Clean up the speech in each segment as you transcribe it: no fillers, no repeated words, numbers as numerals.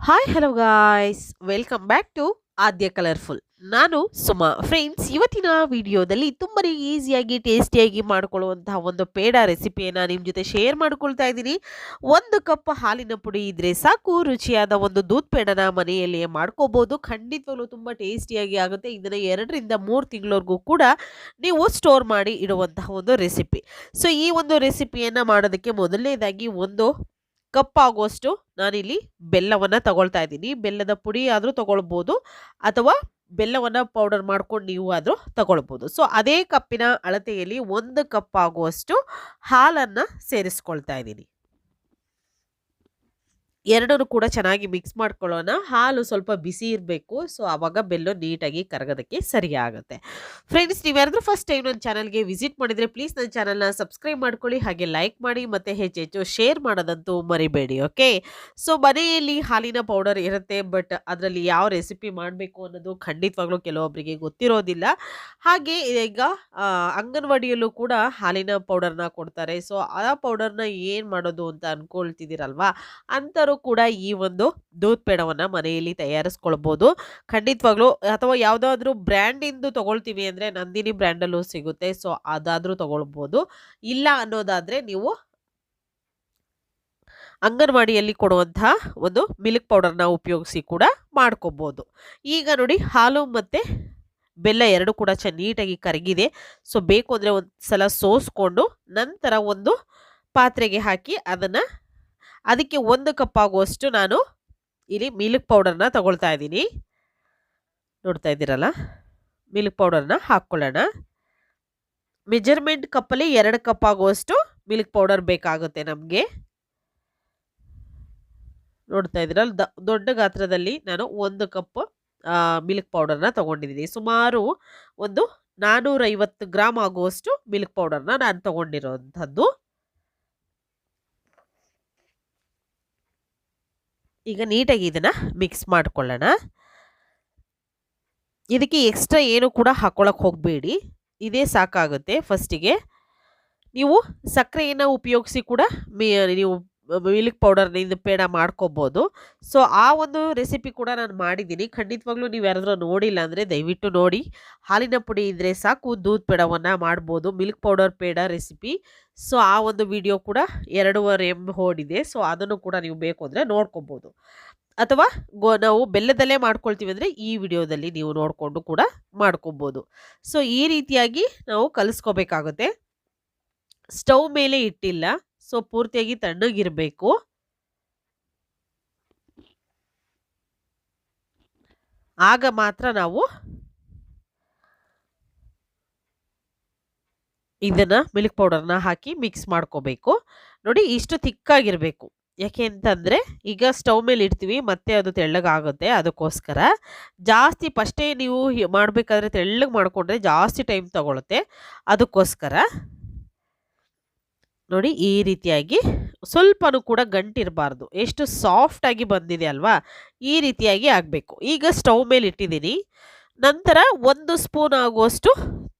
Hi hello guys welcome back to Aadya colourful. ನಾನು Suma. Friends, ಇವತ್ತಿನ ವಿಡಿಯೋದಲ್ಲಿ ತುಂಬಾ ಈಸಿಯಾಗಿ ಟೇಸ್ಟಿಯಾಗಿ ಮಾಡ್ಕೊಳ್ಳುವಂತಹ ಒಂದು ಪೇಡ ರೆಸಿಪಿಯನ್ನು ನಿಮ್ಮ ಜೊತೆ ಶೇರ್ ಮಾಡ್ಕೊಳ್ತಾ ಇದ್ದೀನಿ. ಒಂದು ಕಪ್ ಹಾಲಿನ ಪುಡಿ ಇದ್ರೆ ಸಾಕು, ರುಚಿಯಾದ ಒಂದು ದೂದ್ ಪೇಡನ ಮನೆಯಲ್ಲಿಯೇ ಮಾಡ್ಕೋಬಹುದು. ಖಂಡಿತವಾಗ್ಲೂ ತುಂಬ ಟೇಸ್ಟಿಯಾಗಿ ಆಗುತ್ತೆ. ಇದನ್ನು 2 ರಿಂದ 3 ತಿಂಗಳವರೆಗೂ ಕೂಡ ನೀವು ಸ್ಟೋರ್ ಮಾಡಿ ಇಡುವಂತಹ ಒಂದು ರೆಸಿಪಿ. ಸೊ ಈ ಒಂದು ರೆಸಿಪಿಯನ್ನು ಮಾಡೋದಕ್ಕೆ ಮೊದಲನೇದಾಗಿ ಒಂದು ಕಪ್ ಆಗುವಷ್ಟು ನಾನಿಲ್ಲಿ ಬೆಲ್ಲವನ್ನು ತಗೊಳ್ತಾ ಇದ್ದೀನಿ. ಬೆಲ್ಲದ ಪುಡಿ ಆದರೂ ತಗೊಳ್ಬೋದು, ಅಥವಾ ಬೆಲ್ಲವನ್ನು ಪೌಡರ್ ಮಾಡ್ಕೊಂಡು ನೀವು ಆದರೂ ತಗೊಳ್ಬೋದು. ಸೊ ಅದೇ ಕಪ್ಪಿನ ಅಳತೆಯಲ್ಲಿ 1 ಕಪ್ ಆಗುವಷ್ಟು ಹಾಲನ್ನು ಸೇರಿಸ್ಕೊಳ್ತಾ ಇದ್ದೀನಿ. ಎರಡನ್ನೂ ಕೂಡ ಚೆನ್ನಾಗಿ ಮಿಕ್ಸ್ ಮಾಡ್ಕೊಳ್ಳೋಣ. ಹಾಲು ಸ್ವಲ್ಪ ಬಿಸಿ ಇರಬೇಕು. ಸೊ ಆವಾಗ ಬೆಲ್ಲ ನೀಟಾಗಿ ಕರಗೋದಕ್ಕೆ ಸರಿ ಆಗುತ್ತೆ. ಫ್ರೆಂಡ್ಸ್, ನೀವ್ಯಾರಾದ್ರೂ ಫಸ್ಟ್ ಟೈಮ್ ನನ್ನ ಚಾನಲ್ಗೆ ವಿಸಿಟ್ ಮಾಡಿದರೆ ಪ್ಲೀಸ್ ನನ್ನ ಚಾನಲ್ನ ಸಬ್ಸ್ಕ್ರೈಬ್ ಮಾಡ್ಕೊಳ್ಳಿ, ಹಾಗೆ ಲೈಕ್ ಮಾಡಿ, ಮತ್ತು ಹೆಚ್ಚೆಚ್ಚು ಶೇರ್ ಮಾಡೋದಂತೂ ಮರಿಬೇಡಿ. ಓಕೆ. ಸೊ ಮನೆಯಲ್ಲಿ ಹಾಲಿನ ಪೌಡರ್ ಇರುತ್ತೆ, ಬಟ್ ಅದರಲ್ಲಿ ಯಾವ ರೆಸಿಪಿ ಮಾಡಬೇಕು ಅನ್ನೋದು ಖಂಡಿತವಾಗ್ಲೂ ಕೆಲವೊಬ್ಬರಿಗೆ ಗೊತ್ತಿರೋದಿಲ್ಲ. ಹಾಗೆ ಈಗ ಅಂಗನವಾಡಿಯಲ್ಲೂ ಕೂಡ ಹಾಲಿನ ಪೌಡರ್ನ ಕೊಡ್ತಾರೆ. ಸೊ ಆ ಪೌಡರ್ನ ಏನು ಮಾಡೋದು ಅಂತ ಅನ್ಕೊಳ್ತಿದ್ದೀರಲ್ವಾ, ಅಂಥವ್ರು ಕೂಡ ಈ ಒಂದು ದೂದ್ ಪೇಡವನ್ನು ಮನೆಯಲ್ಲಿ ತಯಾರಿಸ್ಕೊಳ್ಬೋದು ಖಂಡಿತವಾಗ್ಲೂ. ಅಥವಾ ಯಾವುದಾದ್ರೂ ಬ್ರ್ಯಾಂಡಿಂದು ತಗೊಳ್ತೀವಿ ಅಂದರೆ ನಂದಿನಿ ಬ್ರ್ಯಾಂಡಲ್ಲೂ ಸಿಗುತ್ತೆ. ಸೊ ಅದಾದರೂ ತಗೊಳ್ಬೋದು. ಇಲ್ಲ ಅನ್ನೋದಾದರೆ ನೀವು ಅಂಗನವಾಡಿಯಲ್ಲಿ ಕೊಡುವಂತಹ ಒಂದು ಮಿಲ್ಕ್ ಪೌಡರ್ನ ಉಪಯೋಗಿಸಿ ಕೂಡ ಮಾಡ್ಕೋಬೋದು. ಈಗ ನೋಡಿ, ಹಾಲು ಮತ್ತು ಬೆಲ್ಲ ಎರಡು ಕೂಡ ನೀಟಾಗಿ ಕರಗಿದೆ. ಸೊ ಬೇಕು ಅಂದರೆ ಒಂದು ಸಲ ಸೋಸ್ಕೊಂಡು ನಂತರ ಒಂದು ಪಾತ್ರೆಗೆ ಹಾಕಿ ಅದಕ್ಕೆ 1 ಕಪ್ ಆಗುವಷ್ಟು ನಾನು ಇಲ್ಲಿ ಮಿಲ್ಕ್ ಪೌಡರ್ನ ತಗೊಳ್ತಾ ಇದ್ದೀನಿ. ನೋಡ್ತಾ ಇದ್ದೀರಲ್ಲ, ಮಿಲ್ಕ್ ಪೌಡರ್ನ ಹಾಕ್ಕೊಳ್ಳೋಣ. ಮೆಜರ್ಮೆಂಟ್ ಕಪ್ಪಲ್ಲಿ 2 ಕಪ್ ಆಗುವಷ್ಟು ಮಿಲ್ಕ್ ಪೌಡರ್ ಬೇಕಾಗುತ್ತೆ ನಮಗೆ. ನೋಡ್ತಾ ಇದ್ದೀರಲ್ಲ, ದೊಡ್ಡ ಗಾತ್ರದಲ್ಲಿ ನಾನು 1 ಕಪ್ ಮಿಲ್ಕ್ ಪೌಡರ್ನ ತಗೊಂಡಿದ್ದೀನಿ. ಸುಮಾರು ಒಂದು 450 ಗ್ರಾಮ್ ಆಗುವಷ್ಟು ಮಿಲ್ಕ್ ಪೌಡರ್ನ ನಾನು ತಗೊಂಡಿರೋಂಥದ್ದು. ಈಗ ನೀಟಾಗಿ ಇದನ್ನು ಮಿಕ್ಸ್ ಮಾಡ್ಕೊಳ್ಳೋಣ. ಇದಕ್ಕೆ ಎಕ್ಸ್ಟ್ರಾ ಏನು ಕೂಡ ಹಾಕ್ಕೊಳ್ಳೋಕೆ ಹೋಗಬೇಡಿ, ಇದೇ ಸಾಕಾಗುತ್ತೆ. ಫಸ್ಟಿಗೆ ನೀವು ಸಕ್ಕರೆಯನ್ನು ಉಪಯೋಗಿಸಿ ಕೂಡ ನೀವು ಮಿಲ್ಕ್ ಪೌಡರ್ನಿಂದ ಪೇಡ ಮಾಡ್ಕೋಬೋದು. ಸೊ ಆ ಒಂದು ರೆಸಿಪಿ ಕೂಡ ನಾನು ಮಾಡಿದ್ದೀನಿ. ಖಂಡಿತವಾಗ್ಲೂ ನೀವು ಯಾರಾದರೂ ನೋಡಿಲ್ಲ ಅಂದರೆ ದಯವಿಟ್ಟು ನೋಡಿ. ಹಾಲಿನ ಪುಡಿ ಇದ್ದರೆ ಸಾಕು, ದೂದ್ ಪೇಡವನ್ನು ಮಾಡ್ಬೋದು, milk powder peda recipe. So ಆ ಒಂದು ವಿಡಿಯೋ ಕೂಡ 2.5 MB ಓಡಿದೆ. ಸೊ ಅದನ್ನು ಕೂಡ ನೀವು ಬೇಕು ಅಂದರೆ ನೋಡ್ಕೋಬೋದು. ಅಥವಾ ನಾವು ಬೆಲ್ಲದಲ್ಲೇ ಮಾಡ್ಕೊಳ್ತೀವಿ ಅಂದರೆ ಈ ವಿಡಿಯೋದಲ್ಲಿ ನೀವು ನೋಡಿಕೊಂಡು ಕೂಡ ಮಾಡ್ಕೋಬೋದು. ಸೊ ಈ ರೀತಿಯಾಗಿ ನಾವು ಕಲಿಸ್ಕೋಬೇಕಾಗುತ್ತೆ. ಸ್ಟವ್ ಮೇಲೆ ಇಟ್ಟಿಲ್ಲ, ಸೊ ಪೂರ್ತಿಯಾಗಿ ತಣ್ಣಗಿರಬೇಕು. ಆಗ ಮಾತ್ರ ನಾವು ಇದನ್ನು ಮಿಲ್ಕ್ ಪೌಡರ್ನ ಹಾಕಿ ಮಿಕ್ಸ್ ಮಾಡ್ಕೋಬೇಕು. ನೋಡಿ, ಇಷ್ಟು ತಿಕ್ಕಾಗಿರಬೇಕು. ಯಾಕೆ ಅಂತಂದರೆ ಈಗ ಸ್ಟವ್ ಮೇಲೆ ಇಡ್ತೀವಿ, ಮತ್ತೆ ಅದು ತೆಳ್ಳಗಾಗುತ್ತೆ. ಅದಕ್ಕೋಸ್ಕರ ಜಾಸ್ತಿ ಫಸ್ಟೇ ನೀವು ಮಾಡಬೇಕಾದ್ರೆ ತೆಳ್ಳಗೆ ಮಾಡಿಕೊಂಡ್ರೆ ಜಾಸ್ತಿ ಟೈಮ್ ತಗೊಳುತ್ತೆ. ಅದಕ್ಕೋಸ್ಕರ ನೋಡಿ, ಈ ರೀತಿಯಾಗಿ ಸ್ವಲ್ಪನೂ ಕೂಡ ಗಂಟಿರಬಾರ್ದು. ಎಷ್ಟು ಸಾಫ್ಟಾಗಿ ಬಂದಿದೆ ಅಲ್ವಾ, ಈ ರೀತಿಯಾಗಿ ಆಗಬೇಕು. ಈಗ ಸ್ಟವ್ ಮೇಲೆ ಇಟ್ಟಿದ್ದೀನಿ. ನಂತರ 1 ಸ್ಪೂನ್ ಆಗುವಷ್ಟು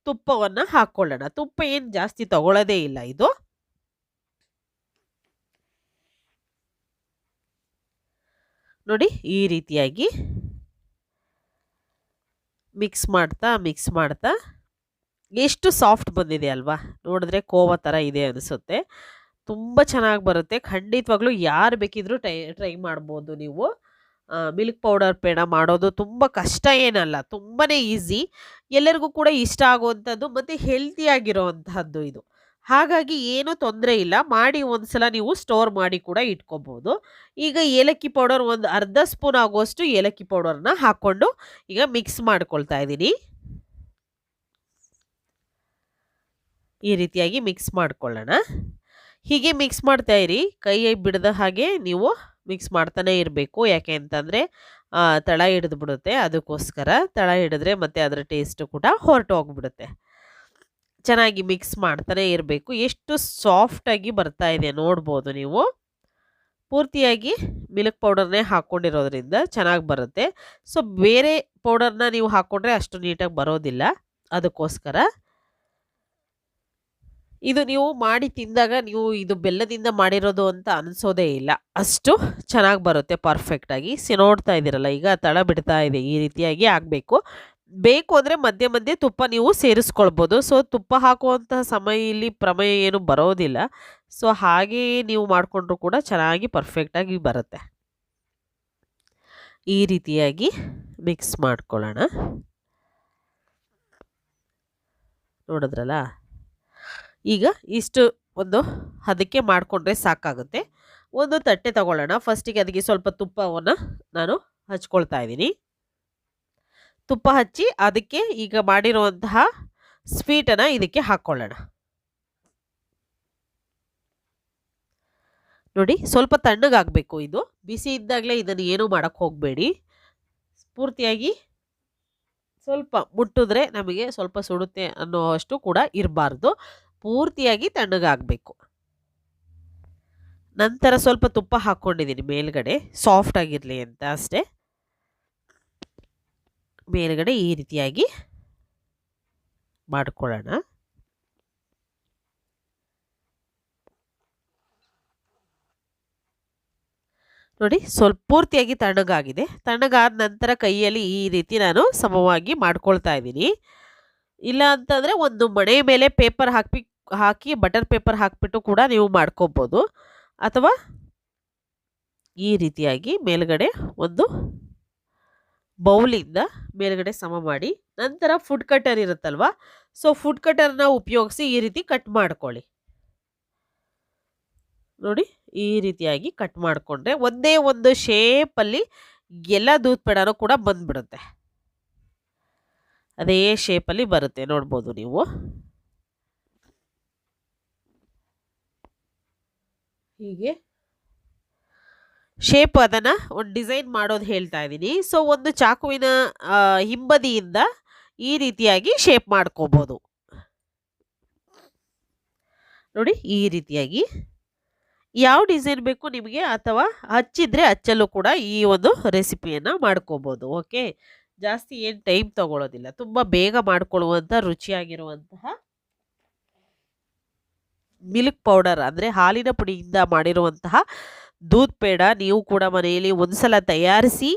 ತುಪ್ಪವನ್ನು ಹಾಕ್ಕೊಳ್ಳೋಣ. ತುಪ್ಪ ಏನು ಜಾಸ್ತಿ ತಗೊಳ್ಳೋದೇ ಇಲ್ಲ ಇದು. ನೋಡಿ, ಈ ರೀತಿಯಾಗಿ ಮಿಕ್ಸ್ ಮಾಡ್ತಾ ಎಷ್ಟು ಸಾಫ್ಟ್ ಬಂದಿದೆ ಅಲ್ವಾ, ನೋಡಿದ್ರೆ ಕೋವಾ ಥರ ಇದೆ ಅನಿಸುತ್ತೆ. ತುಂಬ ಚೆನ್ನಾಗಿ ಬರುತ್ತೆ. ಖಂಡಿತವಾಗ್ಲೂ ಯಾರು ಬೇಕಿದ್ರೂ ಟ್ರೈ ಮಾಡ್ಬೋದು ನೀವು. ಮಿಲ್ಕ್ ಪೌಡರ್ ಪೇಡ ಮಾಡೋದು ತುಂಬ ಕಷ್ಟ ಏನಲ್ಲ, ತುಂಬಾ ಈಸಿ, ಎಲ್ಲರಿಗೂ ಕೂಡ ಇಷ್ಟ ಆಗುವಂಥದ್ದು ಮತ್ತು ಹೆಲ್ತಿಯಾಗಿರೋವಂತಹದ್ದು ಇದು. ಹಾಗಾಗಿ ಏನೂ ತೊಂದರೆ ಇಲ್ಲ. ಮಾಡಿ ಒಂದ್ಸಲ ನೀವು ಸ್ಟೋರ್ ಮಾಡಿ ಕೂಡ ಇಟ್ಕೋಬೋದು. ಈಗ ಏಲಕ್ಕಿ ಪೌಡರ್ ಒಂದು ಅರ್ಧ ಸ್ಪೂನ್ ಆಗುವಷ್ಟು ಏಲಕ್ಕಿ ಪೌಡರ್ನ ಹಾಕ್ಕೊಂಡು ಈಗ ಮಿಕ್ಸ್ ಮಾಡ್ಕೊಳ್ತಾ ಇದ್ದೀನಿ. ಈ ರೀತಿಯಾಗಿ ಮಿಕ್ಸ್ ಮಾಡ್ಕೊಳ್ಳೋಣ. ಹೀಗೆ ಮಿಕ್ಸ್ ಮಾಡ್ತಾ ಇರಿ, ಕೈ ಬಿಡದ ಹಾಗೆ ನೀವು ಮಿಕ್ಸ್ ಮಾಡ್ತಾನೆ ಇರಬೇಕು. ಯಾಕೆ ಅಂತಂದರೆ ತಳ ಹಿಡಿದು ಬಿಡುತ್ತೆ. ಅದಕ್ಕೋಸ್ಕರ ತಳ ಹಿಡಿದ್ರೆ ಮತ್ತೆ ಅದರ ಟೇಸ್ಟು ಕೂಡ ಹೊರಟು ಹೋಗ್ಬಿಡುತ್ತೆ. ಚೆನ್ನಾಗಿ ಮಿಕ್ಸ್ ಮಾಡ್ತಾನೆ ಇರಬೇಕು. ಎಷ್ಟು ಸಾಫ್ಟಾಗಿ ಬರ್ತಾ ಇದೆ ನೋಡ್ಬೋದು ನೀವು. ಪೂರ್ತಿಯಾಗಿ ಮಿಲ್ಕ್ ಪೌಡರ್ನೇ ಹಾಕ್ಕೊಂಡಿರೋದ್ರಿಂದ ಚೆನ್ನಾಗಿ ಬರುತ್ತೆ. ಸೊ ಬೇರೆ ಪೌಡರ್ನ ನೀವು ಹಾಕ್ಕೊಂಡ್ರೆ ಅಷ್ಟು ನೀಟಾಗಿ ಬರೋದಿಲ್ಲ. ಅದಕ್ಕೋಸ್ಕರ ಇದು ನೀವು ಮಾಡಿ ತಿಂದಾಗ ನೀವು ಇದು ಬೆಲ್ಲದಿಂದ ಮಾಡಿರೋದು ಅಂತ ಅನಿಸೋದೇ ಇಲ್ಲ. ಅಷ್ಟು ಚೆನ್ನಾಗಿ ಬರುತ್ತೆ ಪರ್ಫೆಕ್ಟಾಗಿ. ನೋಡ್ತಾ ಇದ್ದೀರಲ್ಲ ಈಗ ತಳ ಬಿಡ್ತಾ ಇದೆ. ಈ ರೀತಿಯಾಗಿ ಆಗಬೇಕು. ಬೇಕು ಅಂದರೆ ಮಧ್ಯೆ ಮಧ್ಯೆ ತುಪ್ಪ ನೀವು ಸೇರಿಸ್ಕೊಳ್ಬೋದು. ಸೊ ತುಪ್ಪ ಹಾಕುವಂತಹ ಸಮಯ ಇಲ್ಲಿ ಪ್ರಮೇಯ ಏನು ಬರೋದಿಲ್ಲ. ಸೊ ಹಾಗೆಯೇ ನೀವು ಮಾಡಿಕೊಂಡ್ರು ಕೂಡ ಚೆನ್ನಾಗಿ ಪರ್ಫೆಕ್ಟಾಗಿ ಬರುತ್ತೆ. ಈ ರೀತಿಯಾಗಿ ಮಿಕ್ಸ್ ಮಾಡ್ಕೊಳ್ಳೋಣ. ನೋಡಿದ್ರಲ್ಲ? ಈಗ ಇಷ್ಟು ಒಂದು ಹದಕ್ಕೆ ಮಾಡಿಕೊಂಡ್ರೆ ಸಾಕಾಗುತ್ತೆ. ಒಂದು ತಟ್ಟೆ ತಗೊಳ್ಳೋಣ. ಫಸ್ಟಿಗೆ ಅದಕ್ಕೆ ಸ್ವಲ್ಪ ತುಪ್ಪವನ್ನು ನಾನು ಹಚ್ಕೊಳ್ತಾ ಇದ್ದೀನಿ. ತುಪ್ಪ ಹಚ್ಚಿ ಅದಕ್ಕೆ ಈಗ ಮಾಡಿರುವಂತಹ ಸ್ವೀಟನ್ನು ಇದಕ್ಕೆ ಹಾಕ್ಕೊಳ್ಳೋಣ. ನೋಡಿ ಸ್ವಲ್ಪ ತಣ್ಣಗಾಗಬೇಕು ಇದು. ಬಿಸಿ ಇದ್ದಾಗಲೇ ಇದನ್ನು ಏನೂ ಮಾಡೋಕ್ಕೆ ಹೋಗಬೇಡಿ. ಪೂರ್ತಿಯಾಗಿ ಸ್ವಲ್ಪ ಮುಟ್ಟಿದ್ರೆ ನಮಗೆ ಸ್ವಲ್ಪ ಸುಡುತ್ತೆ ಅನ್ನೋ ಅಷ್ಟು ಕೂಡ ಇರಬಾರ್ದು. ಪೂರ್ತಿಯಾಗಿ ತಣ್ಣಗಾಗಬೇಕು. ನಂತರ ಸ್ವಲ್ಪ ತುಪ್ಪ ಹಾಕ್ಕೊಂಡಿದ್ದೀನಿ ಮೇಲ್ಗಡೆ, ಸಾಫ್ಟ್ ಆಗಿರಲಿ ಅಂತ ಅಷ್ಟೇ. ಮೇಲ್ಗಡೆ ಈ ರೀತಿಯಾಗಿ ಮಾಡ್ಕೊಳ್ಳೋಣ. ನೋಡಿ ಸ್ವಲ್ಪ ಪೂರ್ತಿಯಾಗಿ ತಣ್ಣಗಾಗಿದೆ. ತಣ್ಣಗಾದ ನಂತರ ಕೈಯಲ್ಲಿ ಈ ರೀತಿ ನಾನು ಸಮವಾಗಿ ಮಾಡ್ಕೊಳ್ತಾ ಇದ್ದೀನಿ. ಇಲ್ಲ ಅಂತಂದರೆ ಒಂದು ಮಣೆ ಮೇಲೆ ಪೇಪರ್ ಹಾಕಿ ಬಟರ್ ಪೇಪರ್ ಹಾಕಿಬಿಟ್ಟು ಕೂಡ ನೀವು ಮಾಡ್ಕೋಬೋದು. ಅಥವಾ ಈ ರೀತಿಯಾಗಿ ಮೇಲ್ಗಡೆ ಒಂದು ಬೌಲಿಂದ ಮೇಲ್ಗಡೆ ಸಮ ಮಾಡಿ, ನಂತರ ಫುಡ್ ಕಟರ್ ಇರುತ್ತಲ್ವ, ಸೊ ಫುಡ್ ಕಟರ್ನ ಉಪಯೋಗಿಸಿ ಈ ರೀತಿ ಕಟ್ ಮಾಡ್ಕೊಳ್ಳಿ. ನೋಡಿ ಈ ರೀತಿಯಾಗಿ ಕಟ್ ಮಾಡಿಕೊಂಡ್ರೆ ಒಂದೇ ಒಂದು ಶೇಪಲ್ಲಿ ಎಲ್ಲ ದೂದ್ ಪೇಡಾನು ಕೂಡ ಬಂದ್ಬಿಡುತ್ತೆ. ಅದೇ ಶೇಪಲ್ಲಿ ಬರುತ್ತೆ, ನೋಡ್ಬೋದು ನೀವು. ಹೀಗೆ ಶೇಪ್ ಅದನ್ನು ಒಂದು ಡಿಸೈನ್ ಮಾಡೋದು ಹೇಳ್ತಾ ಇದ್ದೀನಿ. ಸೊ ಒಂದು ಚಾಕುವಿನ ಹಿಂಬದಿಯಿಂದ ಈ ರೀತಿಯಾಗಿ ಶೇಪ್ ಮಾಡ್ಕೋಬೋದು. ನೋಡಿ ಈ ರೀತಿಯಾಗಿ ಯಾವ ಡಿಸೈನ್ ಬೇಕು ನಿಮಗೆ, ಅಥವಾ ಹಚ್ಚಿದ್ರೆ ಹಚ್ಚಲು ಕೂಡ ಈ ಒಂದು ರೆಸಿಪಿಯನ್ನು ಮಾಡ್ಕೋಬೋದು. ಓಕೆ, ಜಾಸ್ತಿ ಏನು ಟೈಮ್ ತಗೊಳ್ಳೋದಿಲ್ಲ. ತುಂಬ ಬೇಗ ಮಾಡ್ಕೊಳ್ಳುವಂಥ ರುಚಿಯಾಗಿರುವಂತಹ ಮಿಲ್ಕ್ ಪೌಡರ್ ಅಂದರೆ ಹಾಲಿನ ಪುಡಿಯಿಂದ ಮಾಡಿರುವಂತಹ ದೂದ್ ಪೇಡ ನೀವು ಕೂಡ ಮನೆಯಲ್ಲಿ ಒಂದ್ಸಲ ತಯಾರಿಸಿ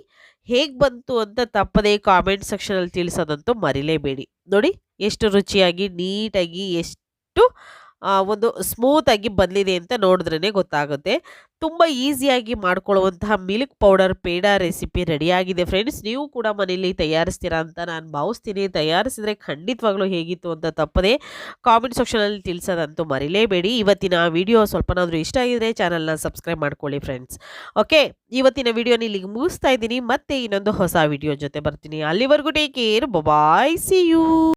ಹೇಗೆ ಬಂತು ಅಂತ ತಪ್ಪದೇ ಕಾಮೆಂಟ್ ಸೆಕ್ಷನಲ್ಲಿ ತಿಳಿಸೋದಂತೂ ಮರಿಲೇಬೇಡಿ. ನೋಡಿ ಎಷ್ಟು ರುಚಿಯಾಗಿ ನೀಟಾಗಿ ಎಷ್ಟು ಒಂದು ಸ್ಮೂತಾಗಿ ಬಂದಿದೆ ಅಂತ ನೋಡಿದ್ರೇ ಗೊತ್ತಾಗುತ್ತೆ. ತುಂಬ ಈಸಿಯಾಗಿ ಮಾಡ್ಕೊಳ್ಳುವಂತಹ ಮಿಲ್ಕ್ ಪೌಡರ್ ಪೇಡ ರೆಸಿಪಿ ರೆಡಿಯಾಗಿದೆ ಫ್ರೆಂಡ್ಸ್. ನೀವು ಕೂಡ ಮನೆಯಲ್ಲಿ ತಯಾರಿಸ್ತೀರಾ ಅಂತ ನಾನು ಭಾವಿಸ್ತೀನಿ. ತಯಾರಿಸಿದರೆ ಖಂಡಿತವಾಗ್ಲೂ ಹೇಗಿತ್ತು ಅಂತ ತಪ್ಪದೆ ಕಾಮೆಂಟ್ ಸೆಕ್ಷನಲ್ಲಿ ತಿಳಿಸೋದಂತೂ ಮರಿಲೇಬೇಡಿ. ಇವತ್ತಿನ ವಿಡಿಯೋ ಸ್ವಲ್ಪನಾದರೂ ಇಷ್ಟ ಆಗಿದ್ರೆ ಚಾನಲ್ನ ಸಬ್ಸ್ಕ್ರೈಬ್ ಮಾಡ್ಕೊಳ್ಳಿ ಫ್ರೆಂಡ್ಸ್. ಓಕೆ, ಇವತ್ತಿನ ವಿಡಿಯೋನ ಇಲ್ಲಿಗೆ ಮುಗಿಸ್ತಾ ಇದ್ದೀನಿ. ಮತ್ತೆ ಇನ್ನೊಂದು ಹೊಸ ವಿಡಿಯೋ ಜೊತೆ ಬರ್ತೀನಿ. ಅಲ್ಲಿವರೆಗೂ take care, bye, see you.